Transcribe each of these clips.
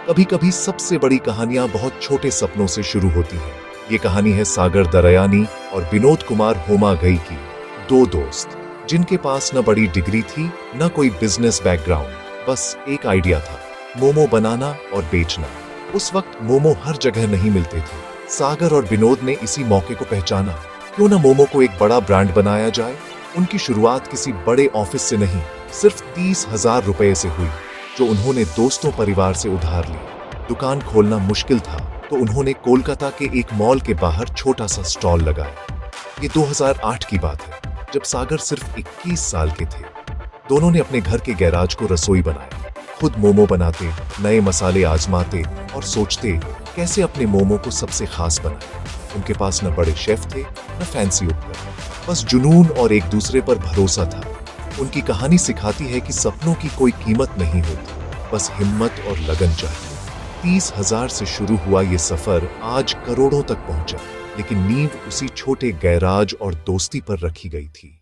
कभी कभी सबसे बड़ी कहानियां बहुत छोटे सपनों से शुरू होती हैं। ये कहानी है सागर दरयानी और विनोद कुमार होमागई की, दो दोस्त जिनके पास न बड़ी डिग्री थी न कोई बिजनेस बैकग्राउंड, बस एक आइडिया था, मोमो बनाना और बेचना। उस वक्त मोमो हर जगह नहीं मिलते थे। सागर और विनोद ने इसी मौके को पहचाना, क्यों न मोमो को एक बड़ा ब्रांड बनाया जाए। उनकी शुरुआत किसी बड़े ऑफिस से नहीं, सिर्फ 30,000 रुपए से हुई, जो उन्होंने दोस्तों परिवार से उधार ली। दुकान खोलना मुश्किल था, तो उन्होंने कोलकाता के एक मॉल के बाहर छोटा सा स्टॉल लगाया। ये 2008 की बात है, जब सागर सिर्फ 21 साल के थे। दोनों ने अपने घर के गैराज को रसोई बनाया, खुद मोमो बनाते, नए मसाले आजमाते और सोचते कैसे अपने मोमो को सबसे खास बनाए। उनके पास न बड़े शेफ थे न फैंसी उपकरण, बस जुनून और एक दूसरे पर भरोसा था। उनकी कहानी सिखाती है कि सपनों की कोई कीमत नहीं होती, बस हिम्मत और लगन चाहिए। 30,000 से शुरू हुआ ये सफर आज करोड़ों तक पहुंचा, लेकिन नींव उसी छोटे गैराज और दोस्ती पर रखी गई थी।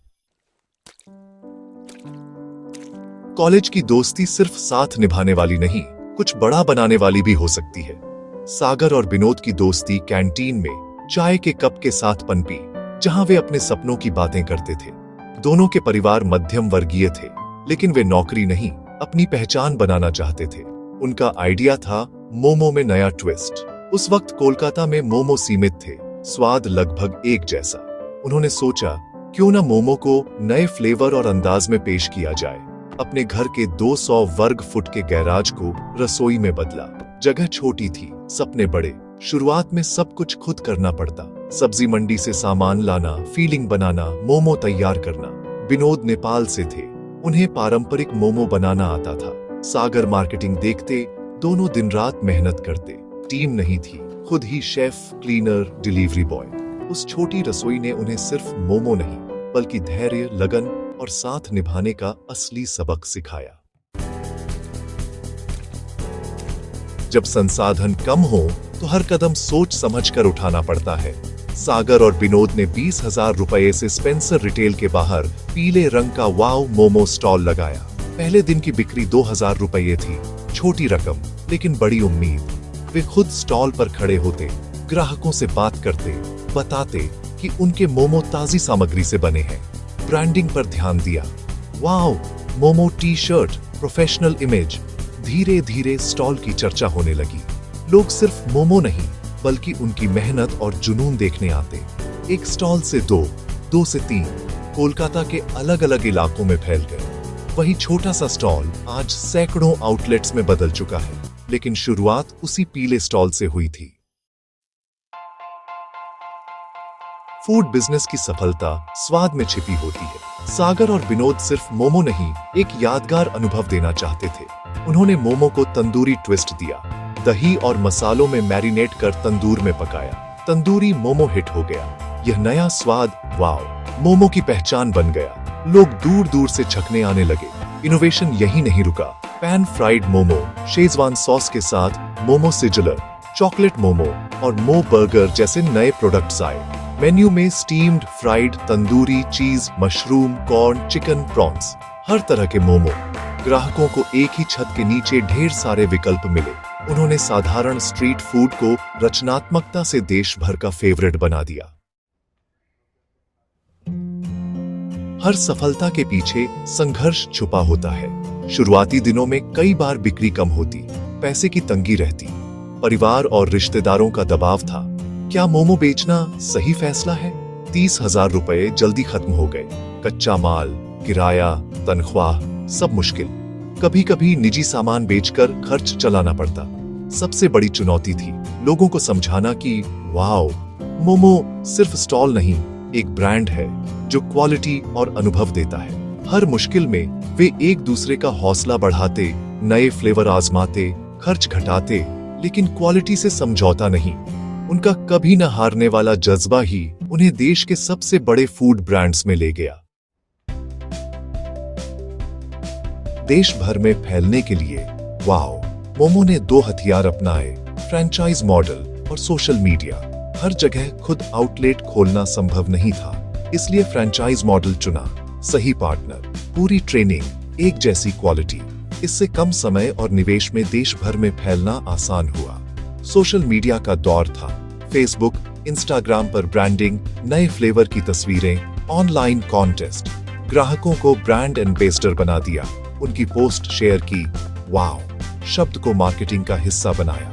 कॉलेज की दोस्ती सिर्फ साथ निभाने वाली नहीं, कुछ बड़ा बनाने वाली भी हो सकती है। सागर और विनोद की दोस्ती कैंटीन में चाय के कप के साथ पनपी, जहां वे अपने सपनों की बातें करते थे। दोनों के परिवार मध्यम वर्गीय थे, लेकिन वे नौकरी नहीं, अपनी पहचान बनाना चाहते थे। उनका आइडिया था मोमो में नया ट्विस्ट। उस वक्त कोलकाता में मोमो सीमित थे, स्वाद लगभग एक जैसा। उन्होंने सोचा, क्यों न मोमो को नए फ्लेवर और अंदाज में पेश किया जाए। अपने घर के 200 वर्ग फुट के गैराज को रसोई में बदला। जगह छोटी थी, सपने बड़े। शुरुआत में सब कुछ खुद करना पड़ता, सब्जी मंडी से सामान लाना, फीलिंग बनाना, मोमो तैयार करना। विनोद नेपाल से थे, उन्हें पारंपरिक मोमो बनाना आता था। सागर मार्केटिंग देखते, दोनों दिन रात मेहनत करते। टीम नहीं थी, खुद ही शेफ, क्लीनर, डिलीवरी बॉय। उस छोटी रसोई ने उन्हें सिर्फ मोमो नहीं, बल्कि धैर्य, लगन और साथ निभाने का असली सबक सिखाया। जब संसाधन कम हो तो हर कदम सोच समझकर उठाना पड़ता है। सागर और विनोद ने 20,000 रुपए से स्पेंसर रिटेल के बाहर पीले रंग का वाव मोमो स्टॉल लगाया। पहले दिन की बिक्री 2,000 रुपए थी, छोटी रकम लेकिन बड़ी उम्मीद। वे खुद स्टॉल पर खड़े होते, ग्राहकों से बात करते, बताते कि उनके मोमो ताजी सामग्री से बने हैं। ब्रांडिंग पर ध्यान दिया, wow momo T shirt, professional image. धीरे धीरे स्टॉल की चर्चा होने लगी। लोग सिर्फ मोमो नहीं, बल्कि उनकी मेहनत और जुनून देखने आते। एक स्टॉल से दो से 3, कोलकाता के अलग अलग इलाकों में फैल गए। वही छोटा सा स्टॉल आज सैकड़ों आउटलेट्स में बदल चुका है, लेकिन शुरुआत उसी पीले स्टॉल से हुई थी। फूड बिजनेस की सफलता स्वाद में छिपी होती है। सागर और विनोद सिर्फ मोमो नहीं, एक यादगार अनुभव देना चाहते थे। उन्होंने मोमो को तंदूरी ट्विस्ट दिया, दही और मसालों में मैरिनेट कर तंदूर में पकाया। तंदूरी मोमो हिट हो गया। यह नया स्वाद वाव मोमो की पहचान बन गया। लोग दूर दूर से चखने आने लगे। इनोवेशन यही नहीं रुका। Pan fried momo, Schezwan sauce के साथ मोमो सिजलर, चॉकलेट मोमो और मो बर्गर जैसे नए प्रोडक्ट्स आए। मेन्यू में स्टीम्ड, फ्राइड, तंदूरी, चीज, मशरूम, कॉर्न, चिकन, प्रॉन्स, हर तरह के मोमो। ग्राहकों को एक ही छत के नीचे ढेर सारे विकल्प मिले। उन्होंने साधारण स्ट्रीट फूड को रचनात्मकता से देश भर का फेवरेट बना दिया। हर सफलता के पीछे संघर्ष छुपा होता है। शुरुआती दिनों में कई बार बिक्री कम होती, पैसे की तंगी रहती, परिवार और रिश्तेदारों का दबाव था। क्या मोमो बेचना सही फैसला है? 30,000 रुपए जल्दी खत्म हो गए। कच्चा माल, किराया, तनख्वाह, सब मुश्किल। कभी कभी निजी सामान बेचकर खर्च चलाना पड़ता। सबसे बड़ी चुनौती थी लोगों को समझाना कि वाओ, मोमो सिर्फ स्टॉल नहीं, एक ब्रांड है जो क्वालिटी और अनुभव देता है। हर मुश्किल में वे एक दूसरे का हौसला बढ़ाते, नए फ्लेवर आजमाते, खर्च घटाते, लेकिन क्वालिटी से समझौता नहीं। उनका कभी न हारने वाला जज्बा ही उन्हें देश के सबसे बड़े फूड ब्रांड्स में ले गया। देश भर में फैलने के लिए वाओ मोमो ने 2 हथियार अपनाए, फ्रेंचाइज मॉडल और सोशल मीडिया। हर जगह खुद आउटलेट खोलना संभव नहीं था, इसलिए फ्रेंचाइज मॉडल चुना। सही पार्टनर, पूरी ट्रेनिंग, एक जैसी क्वालिटी। इससे कम समय और निवेश में देश भर में फैलना आसान हुआ। सोशल मीडिया का दौर था। फेसबुक, इंस्टाग्राम पर ब्रांडिंग, नए फ्लेवर की तस्वीरें, ऑनलाइन कॉन्टेस्ट, ग्राहकों को ब्रांड एम्बेसडर बना दिया। उनकी पोस्ट शेयर की, वाओ शब्द को मार्केटिंग का हिस्सा बनाया।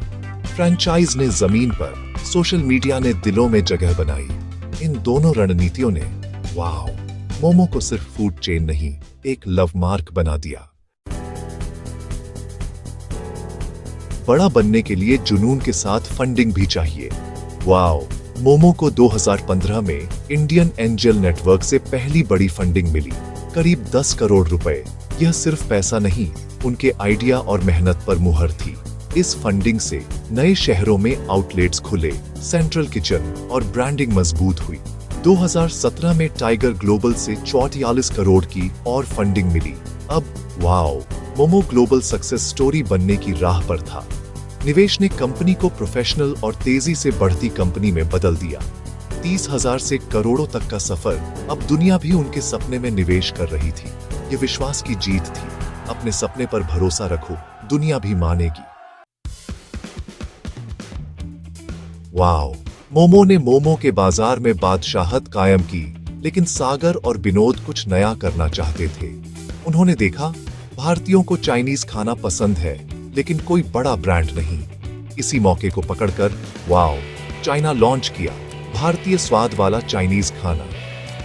फ्रैंचाइज ने जमीन पर, सोशल मीडिया ने दिलों में जगह बनाई। इन दोनों रणनीतियों ने वाओ मोमो को सिर्फ फूड चेन नहीं, एक लव मार्क बना दिया। बड़ा बनने के लिए जुनून के साथ फंडिंग भी चाहिए। वाओ मोमो को 2015 में इंडियन एंजल नेटवर्क से पहली बड़ी फंडिंग मिली, करीब 10 करोड़ रुपए। यह सिर्फ पैसा नहीं, उनके आइडिया और मेहनत पर मुहर थी। इस फंडिंग से नए शहरों में आउटलेट्स खुले, सेंट्रल किचन और ब्रांडिंग मजबूत हुई। 2017 में टाइगर ग्लोबल से 44 करोड़ की और फंडिंग मिली। अब wow momo global success story बनने की राह पर था। निवेश ने कंपनी को प्रोफेशनल और तेजी से बढ़ती कंपनी में बदल दिया। 30,000 से करोड़ों तक का सफर, अब दुनिया भी उनके सपने में निवेश कर रही थी। ये विश्वास की जीत थी। अपने सपने पर भरोसा रखो, दुनिया भी मानेगी। वाओ मोमो ने मोमो के बाजार में बादशाहत कायम की, लेकिन सागर और विनोद कुछ नया करना चाहते थे। उन्होंने देखा भारतीयों को चाइनीज खाना पसंद है, लेकिन कोई बड़ा ब्रांड नहीं। इसी मौके को पकड़कर वाओ चाइना लॉन्च किया, भारतीय स्वाद वाला चाइनीज खाना।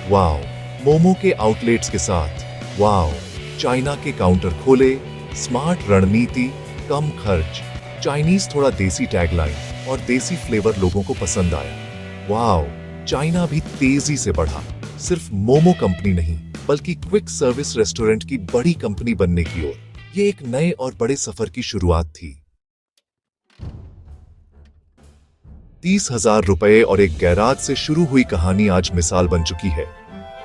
वाओ मोमो के आउटलेट्स के साथ वाओ चाइना के काउंटर खोले, स्मार्ट रणनीति, कम खर्च, चाइनीज थोड़ा देसी टैगलाइन और देसी फ्लेवर लोगों को पसंद आया। वाओ चाइना भी तेजी से बढ़ा, सिर्फ मोमो कंपनी नहीं बल्कि क्विक सर्विस रेस्टोरेंट की बड़ी कंपनी बनने की ओर। ये एक नए और बड़े सफर की शुरुआत थी। 30,000 रुपए और एक गैराज से शुरू हुई कहानी आज मिसाल बन चुकी है।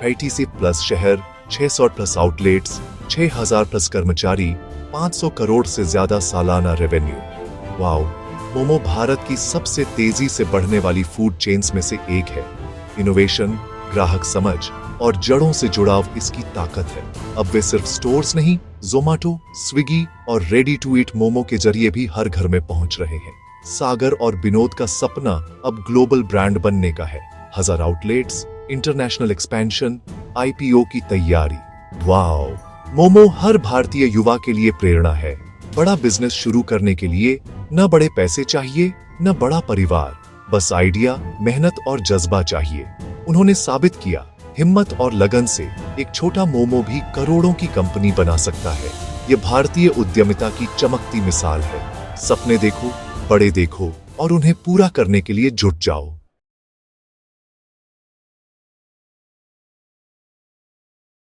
80 प्लस शहर, 600 प्लस आउटलेट्स, 6,000 प्लस कर्मचारी, 500 करोड़ से ज्यादा सालाना रेवेन्यू। वाओ मोमो भारत की सबसे तेजी से बढ़ने वाली फूड चेन्स में से एक है। इनोवेशन, ग्राहक समझ और जड़ों से जुड़ाव इसकी ताकत है। अब वे सिर्फ स्टोर्स नहीं, ज़ोमैटो, स्विगी और रेडी टू ईट मोमो के जरिए भी हर घर में पहुंच रहे हैं। सागर और विनोद का सपना अब ग्लोबल ब्रांड बनने का है। 1000 आउटलेट्स, इंटरनेशनल एक्सपेंशन, IPO की तैयारी। वाओ मोमो हर भारतीय युवा के लिए प्रेरणा है। बड़ा बिजनेस शुरू करने के लिए न बड़े पैसे चाहिए, न बड़ा परिवार, बस आइडिया, मेहनत और जज्बा चाहिए। उन्होंने साबित किया, हिम्मत और लगन से एक छोटा मोमो भी करोड़ों की कंपनी बना सकता है। ये भारतीय उद्यमिता की चमकती मिसाल है। सपने देखो, बड़े देखो और उन्हें पूरा करने के लिए जुट जाओ।